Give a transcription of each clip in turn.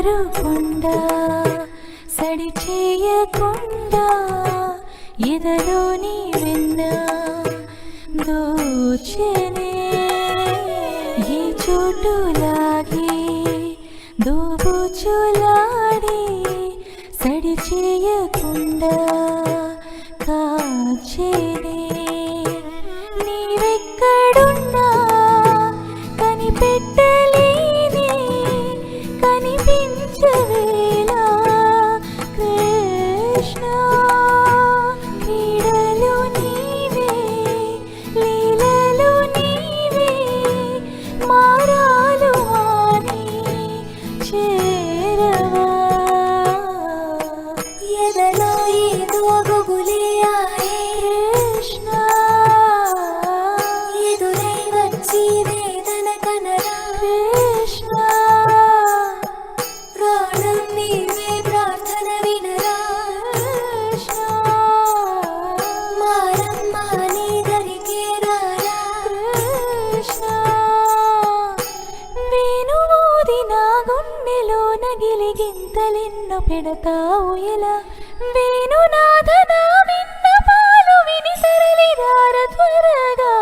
జారకుండా సడి చేయకుండా ఎదలోని వెన్న దోచనే ఈ చోటులాగే దోబుచులాడి సడి చేయకుండా కాచేనే నీవెక్కడున్నా కనిపెట్టలేని కనిపించవేలా కృష్ణ క్రీడలు నీవే లీలలు నీవే మారాలు అని చేరవా ఎదలో ఏదో గుబులే ఆయే కృష్ణ ఎదురై వచ్చి వేదన కనరా కృష్ణ ప్రాణం నీవే ప్రార్థన వినరా కృష్ణ మారమ్మ నీ దరికే రారా కృష్ణ వేణువూది నా గుండెలో నగిలి గింతలెన్నో పెడతావు ఎలా వేణునాథ నా విన్నపాలు విని సరళిరార త్వరగా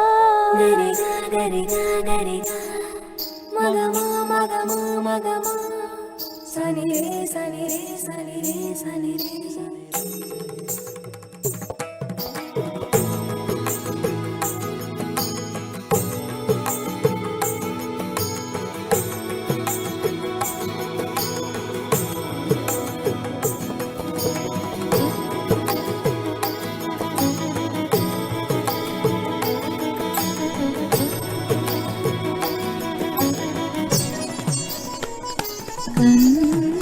గరిగా గరిగా గరిగా మగమా మగమా మగమా సని రే సని రే సని రే సని రే సని కన్నుల